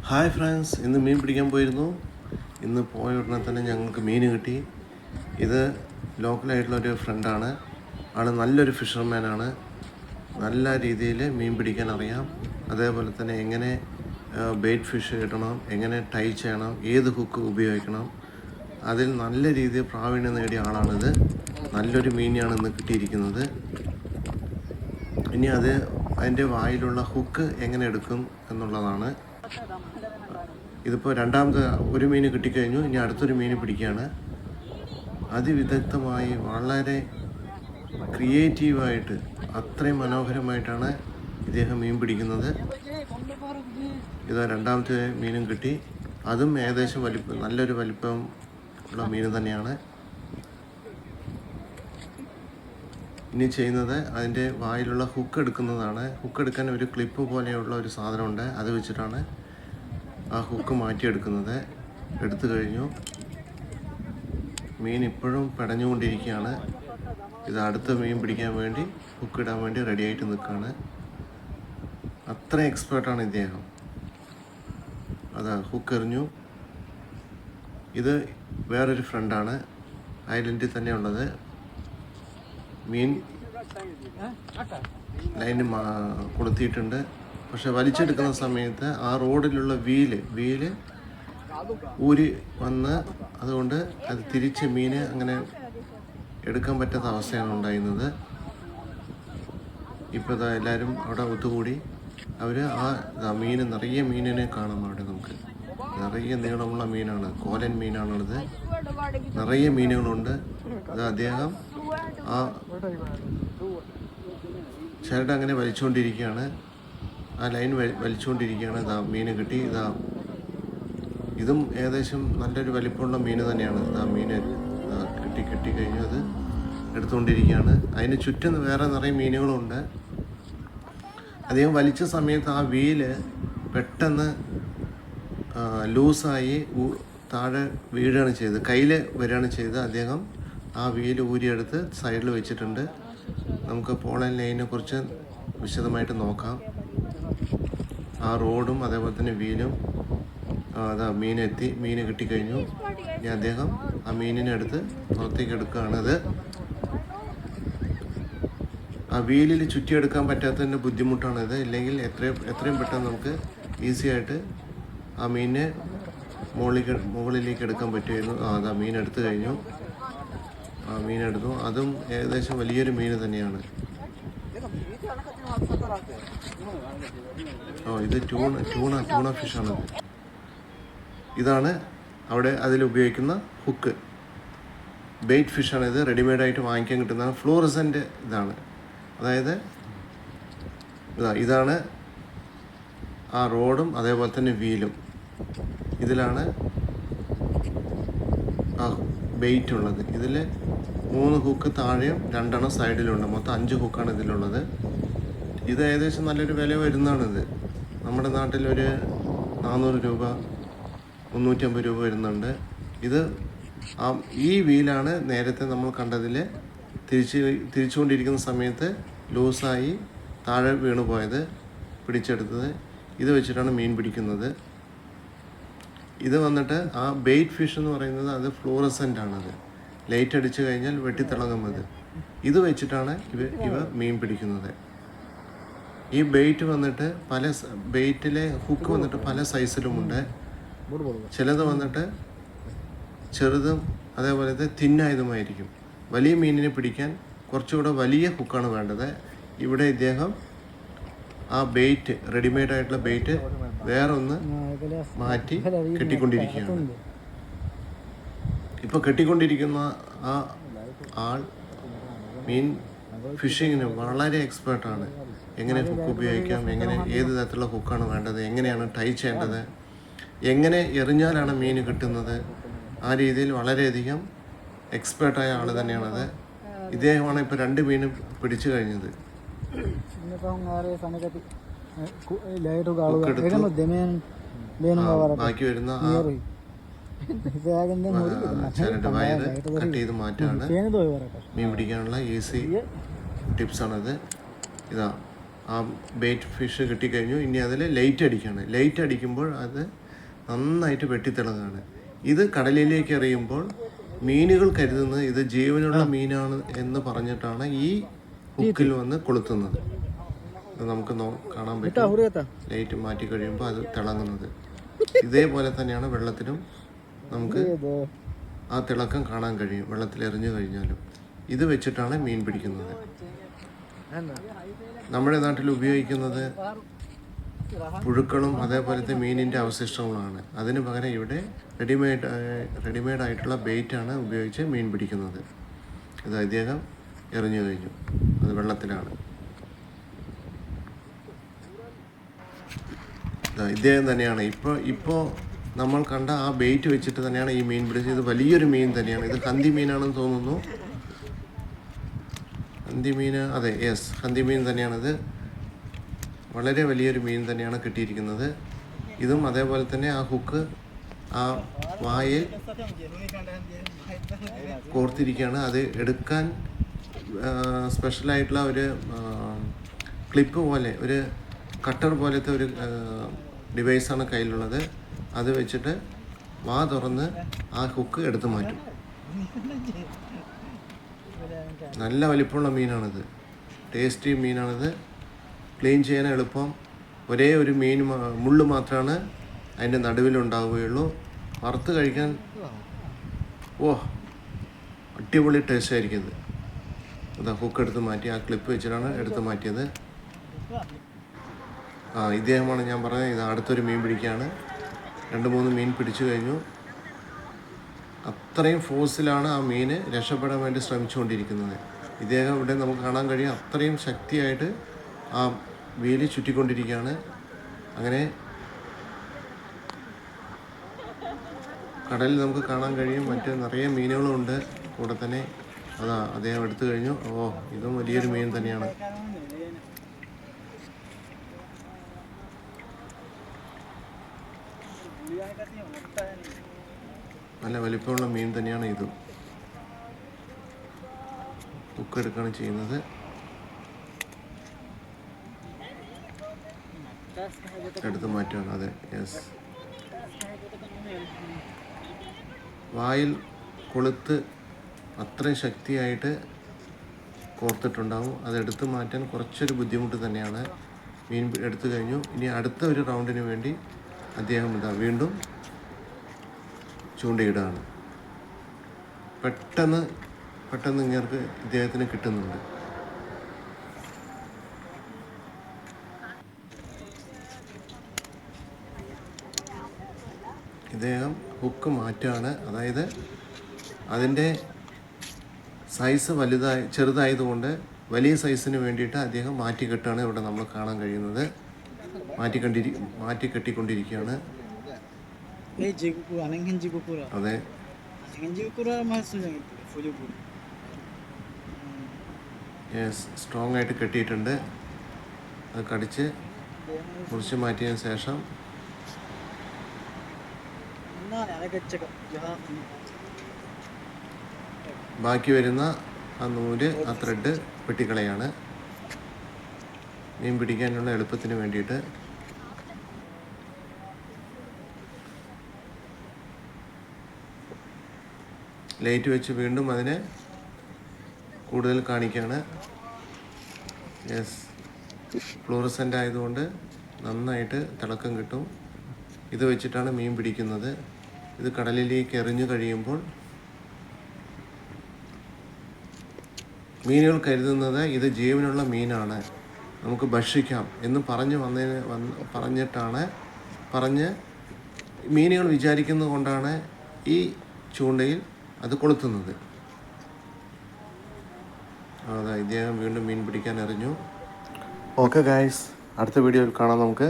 Hi friends, ഇന്ന് മീൻ പിടിക്കാൻ പോയിരുന്നു. ഇന്ന് പോയ ഉടനെ തന്നെ ഞങ്ങൾക്ക് മീൻ കിട്ടി. ഇത് ലോക്കലായിട്ടുള്ളൊരു ഫ്രണ്ടാണ്. ആൾ നല്ലൊരു ഫിഷർമാനാണ്. നല്ല രീതിയിൽ മീൻ പിടിക്കാൻ അറിയാം. അതേപോലെ തന്നെ എങ്ങനെ ബെയ്റ്റ് ഫിഷ് കിട്ടണം, എങ്ങനെ ടൈ ചെയ്യണം, ഏത് ഹുക്ക് ഉപയോഗിക്കണം, അതിൽ നല്ല രീതിയിൽ പ്രാവീണ്യം നേടിയ ആളാണിത്. നല്ലൊരു മീനെയാണ് ഇന്ന് കിട്ടിയിരിക്കുന്നത്. ഇനി അതിൻ്റെ വായിലുള്ള ഹുക്ക് എങ്ങനെ എടുക്കും എന്നുള്ളതാണ്. ഇതിപ്പോൾ രണ്ടാമത്തെ ഒരു മീൻ കിട്ടിക്കഴിഞ്ഞു. ഇനി അടുത്തൊരു മീൻ പിടിക്കുകയാണ്. അതിവിദഗ്ധമായി വളരെ ക്രിയേറ്റീവായിട്ട് അത്രയും മനോഹരമായിട്ടാണ് ഇദ്ദേഹം മീൻ പിടിക്കുന്നത്. ഇത് രണ്ടാമത്തെ മീനും കിട്ടി. അതും ഏകദേശം നല്ലൊരു വലിപ്പം ഉള്ള മീൻ തന്നെയാണ്. ഇനി ചെയ്യുന്നത് അതിൻ്റെ വായിലുള്ള ഹുക്ക് എടുക്കുന്നതാണ്. ഹുക്ക് എടുക്കാൻ ഒരു ക്ലിപ്പ് പോലെയുള്ള ഒരു സാധനമുണ്ട്. അത് വെച്ചിട്ടാണ് ആ ഹുക്ക് മാറ്റിയെടുക്കുന്നത്. എടുത്തു കഴിഞ്ഞു. മീൻ ഇപ്പോഴും പിടഞ്ഞുകൊണ്ടിരിക്കുകയാണ്. ഇത് അടുത്ത മീൻ പിടിക്കാൻ വേണ്ടി ഹുക്ക് ഇടാൻ വേണ്ടി റെഡിയായിട്ട് നിൽക്കുകയാണ്. അത്ര എക്സ്പേർട്ടാണ് ഇദ്ദേഹം. അതാ ഹുക്ക് എറിഞ്ഞു. ഇത് വേറൊരു ഫ്രണ്ടാണ്, ഐലൻഡിൽ തന്നെയുള്ളത്. മീൻ ലൈന് കൊളുത്തിയിട്ടുണ്ട്. പക്ഷെ വലിച്ചെടുക്കുന്ന സമയത്ത് ആ റോഡിലുള്ള വീല് ഊരി വന്ന് അതുകൊണ്ട് അത് തിരിച്ച് മീന് അങ്ങനെ എടുക്കാൻ പറ്റാത്ത അവസ്ഥയാണ് ഉണ്ടായിരുന്നത്. ഇപ്പോൾ ഇതാ എല്ലാവരും അവിടെ ഒത്തുകൂടി. അവർ മീൻ നിറയെ മീനിനെ കാണാം. അവിടെ നമുക്ക് നിറയെ നീളമുള്ള മീനാണ്, കോലൻ മീനാണുള്ളത്. നിറയെ മീനുകളുണ്ട്. അത് അദ്ദേഹം ആ ചരട് അങ്ങനെ വലിച്ചുകൊണ്ടിരിക്കുകയാണ്. ആ ലൈൻ വലിച്ചുകൊണ്ടിരിക്കുകയാണ്. ഇതാ മീൻ കിട്ടി. ഇതും ഏകദേശം നല്ലൊരു വലിപ്പമുള്ള മീൻ തന്നെയാണ്. മീൻ കിട്ടിക്കഴിഞ്ഞു അത് എടുത്തുകൊണ്ടിരിക്കുകയാണ്. അതിന് ചുറ്റും വേറെ നിറയെ മീനുകളുണ്ട്. അദ്ദേഹം വലിച്ച സമയത്ത് ആ വീല് പെട്ടെന്ന് ലൂസായി താഴെ വീഴുകയാണ് ചെയ്തത്. കയ്യിൽ വരികയാണ് ചെയ്തത്. അദ്ദേഹം ആ വീല് ഊരിയെടുത്ത് സൈഡിൽ വെച്ചിട്ടുണ്ട്. നമുക്ക് പോളൻ ലൈനെ കുറിച്ച് വിശദമായിട്ട് നോക്കാം. ആ റോഡും അതേപോലെ തന്നെ വീലും മീൻ കിട്ടിക്കഴിഞ്ഞു. ഇനി അദ്ദേഹം ആ മീനിനെ എടുത്ത് പുറത്തേക്ക് എടുക്കുകയാണത്. ആ വീലിൽ ചുറ്റിയെടുക്കാൻ പറ്റാത്തതിൻ്റെ ബുദ്ധിമുട്ടാണിത്. ഇല്ലെങ്കിൽ എത്രയും പെട്ടെന്ന് നമുക്ക് ഈസി ആയിട്ട് ആ മീനിനെ മുകളിലേക്ക് എടുക്കാൻ പറ്റുമായിരുന്നു. മീൻ എടുത്തു കഴിഞ്ഞു. ആ മീനെടുത്തു. അതും ഏകദേശം വലിയൊരു മീൻ തന്നെയാണ്. ഇത് ട്യൂണ ഫിഷാണത്. ഇതാണ് അവിടെ അതിലുപയോഗിക്കുന്ന ഹുക്ക്. ബെയ്റ്റ് ഫിഷാണിത്. റെഡിമെയ്ഡായിട്ട് വാങ്ങിക്കാൻ കിട്ടുന്ന ഫ്ലൂറസെൻ്റ് ഇതാണ്. അതായത് ഇതാണ് ആ റോഡും അതേപോലെ തന്നെ വീലും. ഇതിലാണ് ആ ബെയ്റ്റ് ഉള്ളത്. ഇതിൽ 3 ഹുക്ക് താഴെയും 2 സൈഡിലുണ്ട്. മൊത്തം 5 ഹുക്കാണ് ഇതിലുള്ളത്. ഇത് ഏകദേശം നല്ലൊരു വില വരുന്നതാണിത്. നമ്മുടെ നാട്ടിലൊരു 400 രൂപ 350 രൂപ വരുന്നുണ്ട്. ഈ വീലാണ് നേരത്തെ നമ്മൾ കണ്ടതിൽ തിരിച്ചുകൊണ്ടിരിക്കുന്ന സമയത്ത് ലൂസായി താഴെ വീണു പോയത്, പിടിച്ചെടുത്തത്. ഇത് വെച്ചിട്ടാണ് മീൻ പിടിക്കുന്നത്. ഇത് വന്നിട്ട് ആ ബെയ്റ്റ് ഫിഷ് എന്ന് പറയുന്നത് അത് ഫ്ലൂറസെൻ്റ് ആണത്. ലൈറ്റ് അടിച്ചു കഴിഞ്ഞാൽ വെട്ടിത്തിളങ്ങുന്നത്. ഇത് വെച്ചിട്ടാണ് ഇവ മീൻ പിടിക്കുന്നത്. ഈ ബെയ്റ്റ് വന്നിട്ട് ബെയ്റ്റിലെ ഹുക്ക് വന്നിട്ട് പല സൈസിലുമുണ്ട്. ചിലത് വന്നിട്ട് ചെറുതും അതേപോലെ തിന്നായതുമായിരിക്കും. വലിയ മീനിനെ പിടിക്കാൻ കുറച്ചുകൂടെ വലിയ ഹുക്കാണ് വേണ്ടത്. ഇവിടെ ഇദ്ദേഹം ആ ബെയ്റ്റ്, റെഡിമെയ്ഡായിട്ടുള്ള ബെയ്റ്റ് വേറൊന്ന് മാറ്റി കെട്ടിക്കൊണ്ടിരിക്കുകയാണ്. ഇപ്പോൾ കെട്ടിക്കൊണ്ടിരിക്കുന്ന ആ ആൾ മീൻ ഫിഷിങ്ങിന് വളരെ എക്സ്പേർട്ടാണ്. എങ്ങനെ ഹുക്ക് ഉപയോഗിക്കാം, ഏത് തരത്തിലുള്ള ഹുക്കാണ് വേണ്ടത്, എങ്ങനെയാണ് ടൈ ചെയ്യേണ്ടത്, എങ്ങനെ എറിഞ്ഞാലാണ് മീൻ കിട്ടുന്നത്, ആ രീതിയിൽ വളരെയധികം എക്സ്പേർട്ടായ ആൾ തന്നെയാണത്. ഇദ്ദേഹമാണ് ഇപ്പോൾ 2 മീനും പിടിച്ചു കഴിഞ്ഞത്. ബാക്കി വരുന്ന ചരട് വയർ കട്ട് ചെയ്ത് മാറ്റാണ് മീൻ പിടിക്കാനുള്ള ഈസി ടിപ്സാണത്. ആ ബെയ്റ്റ് ഫിഷ് കിട്ടിക്കഴിഞ്ഞു. ഇനി അതിൽ ലൈറ്റ് അടിക്കുകയാണ്. ലൈറ്റ് അടിക്കുമ്പോൾ അത് നന്നായിട്ട് വെട്ടിത്തിളങ്ങാണ്. ഇത് കടലിലേക്ക് എറിയുമ്പോൾ മീനുകൾ കരുതുന്നത് ഇത് ജീവനുള്ള മീനാണ് എന്ന് പറഞ്ഞിട്ടാണ് ഈ ഹുക്കിൽ വന്ന് കൊളുത്തുന്നത്. ഇത് നമുക്ക് കാണാൻ പറ്റും. ലൈറ്റ് മാറ്റി കഴിയുമ്പോൾ അത് തിളങ്ങുന്നത്. ഇതേപോലെ തന്നെയാണ് വെള്ളത്തിലും നമുക്ക് ആ തിളക്കം കാണാൻ കഴിയും, വെള്ളത്തിൽ എറിഞ്ഞു കഴിഞ്ഞാലും. ഇത് വെച്ചിട്ടാണ് മീൻ പിടിക്കുന്നത്. നമ്മുടെ നാട്ടിൽ ഉപയോഗിക്കുന്നത് പുഴുക്കളും അതേപോലത്തെ മീനിൻ്റെ അവശിഷ്ടങ്ങളാണ്. അതിന് പകരം ഇവിടെ റെഡിമെയ്ഡ് ആയിട്ടുള്ള ബെയ്റ്റാണ് ഉപയോഗിച്ച് മീൻ പിടിക്കുന്നത്. ഇത് അദ്ദേഹം എറിഞ്ഞു കഴിഞ്ഞു, അത് വെള്ളത്തിലാണ്. ഇദ്ദേഹം തന്നെയാണ് ഇപ്പോൾ നമ്മൾ കണ്ട ആ ബെയ്റ്റ് വെച്ചിട്ട് തന്നെയാണ് ഈ മീൻ പിടിച്ചത്. ഇത് വലിയൊരു മീൻ തന്നെയാണ്. ഇത് ഹന്തി മീനാണെന്ന് തോന്നുന്നു. ഹന്തി മീൻ, അതെ, യെസ്, ഹന്തി മീൻ തന്നെയാണിത്. വളരെ വലിയൊരു മീൻ തന്നെയാണ് കിട്ടിയിരിക്കുന്നത്. ഇതും അതേപോലെ തന്നെ ആ ഹുക്ക് ആ വായിൽ കോർത്തിരിക്കുകയാണ്. അത് എടുക്കാൻ സ്പെഷ്യലായിട്ടുള്ള ഒരു ക്ലിപ്പ് പോലെ, ഒരു കട്ടർ പോലത്തെ ഒരു ഡിവൈസാണ് കയ്യിലുള്ളത്. അത് വെച്ചിട്ട് വാ തുറന്ന് ആ ഹുക്ക് എടുത്തു മാറ്റും. നല്ല വലിപ്പമുള്ള മീനാണിത്. ടേസ്റ്റി മീനാണിത്. ക്ലീൻ ചെയ്യാൻ എളുപ്പം. ഒരേ ഒരു മീൻ മുള്ള് മാത്രമാണ് അതിൻ്റെ നടുവിലുണ്ടാവുകയുള്ളൂ. വറുത്ത് കഴിക്കാൻ അടിപൊളി ടേസ്റ്റ് ആയിരിക്കും ഇത്. അതാ ഹുക്ക് എടുത്ത് മാറ്റി, ആ ക്ലിപ്പ് വെച്ചിട്ടാണ് എടുത്ത് മാറ്റിയത്. ഇദ്ദേഹമാണ് ഞാൻ പറഞ്ഞത്. ഇത് അടുത്തൊരു മീൻ പിടിക്കുകയാണ്. 2-3 മീൻ പിടിച്ചു കഴിഞ്ഞു. അത്രയും ഫോഴ്സിലാണ് ആ മീൻ രക്ഷപ്പെടാൻ വേണ്ടി ശ്രമിച്ചുകൊണ്ടിരിക്കുന്നത്. ഇദ്ദേഹം ഇവിടെ നമുക്ക് കാണാൻ കഴിയും. അത്രയും ശക്തിയായിട്ട് ആ വേലി ചുറ്റിക്കൊണ്ടിരിക്കുകയാണ്. അങ്ങനെ കടലിൽ നമുക്ക് കാണാൻ കഴിയും. മറ്റ് നിറയെ മീനുകളുണ്ട് കൂടെ തന്നെ. അദ്ദേഹം എടുത്തു കഴിഞ്ഞു. ഇതും വലിയൊരു മീൻ തന്നെയാണ്. നല്ല വലിപ്പമുള്ള മീൻ തന്നെയാണ് ഇതും. ഹുക്കെടുക്കുകയാണ് ചെയ്യുന്നത്. എടുത്ത് മാറ്റുകയാണ്. അതെ, യെസ്. വായിൽ കൊളുത്ത് അത്രയും ശക്തിയായിട്ട് കോർത്തിട്ടുണ്ടാവും. അതെടുത്ത് മാറ്റാൻ കുറച്ചൊരു ബുദ്ധിമുട്ട് തന്നെയാണ്. മീൻ എടുത്തു കഴിഞ്ഞു. ഇനി അടുത്ത ഒരു റൗണ്ടിന് വേണ്ടി അദ്ദേഹം വീണ്ടും ചൂണ്ടയിടുകയാണ്. പെട്ടെന്ന് ഇങ്ങേർക്ക് ഇദ്ദേഹത്തിന് കിട്ടുന്നുണ്ട്. ഇദ്ദേഹം ഹുക്ക് മാറ്റുകയാണ്. അതായത് അതിൻ്റെ സൈസ് ചെറുതായതുകൊണ്ട് വലിയ സൈസിന് വേണ്ടിയിട്ട് അദ്ദേഹം മാറ്റിക്കെട്ടാണ് ഇവിടെ നമ്മൾ കാണാൻ കഴിയുന്നത്. മാറ്റിക്കെട്ടിക്കൊണ്ടിരിക്കുകയാണ്. അതെ, യെസ്, സ്ട്രോങ് ആയിട്ട് കെട്ടിയിട്ടുണ്ട്. അത് കടിച്ച് മുറിച്ച് മാറ്റിയതിന് ശേഷം ബാക്കി വരുന്ന ആ നൂല്, ആ ത്രെഡ് വെട്ടിക്കളയാണ് മീൻ പിടിക്കാനുള്ള എളുപ്പത്തിന് വേണ്ടിയിട്ട്. ലൈറ്റ് വെച്ച് വീണ്ടും അതിനെ കൂടുതൽ കാണിക്കുകയാണ്. യെസ്, ഫ്ലൂറസെൻ്റ് ആയതുകൊണ്ട് നന്നായിട്ട് തിളക്കം കിട്ടും. ഇത് വെച്ചിട്ടാണ് മീൻ പിടിക്കുന്നത്. ഇത് കടലിലേക്ക് എറിഞ്ഞു കഴിയുമ്പോൾ മീനുകൾ കരുതുന്നത് ഇത് ജീവനുള്ള മീനാണ്, നമുക്ക് ഭക്ഷിക്കാം എന്ന് പറഞ്ഞ് മീനുകൾ വിചാരിക്കുന്നത് കൊണ്ടാണ് ഈ ചൂണ്ടയിൽ അത് കൊളുത്തുന്നത്. ഇദ്ദേഹം വീണ്ടും മീൻ പിടിക്കാൻ എറിഞ്ഞു. ഓക്കെ ഗായ്സ്, അടുത്ത വീഡിയോയിൽ കാണാം നമുക്ക്.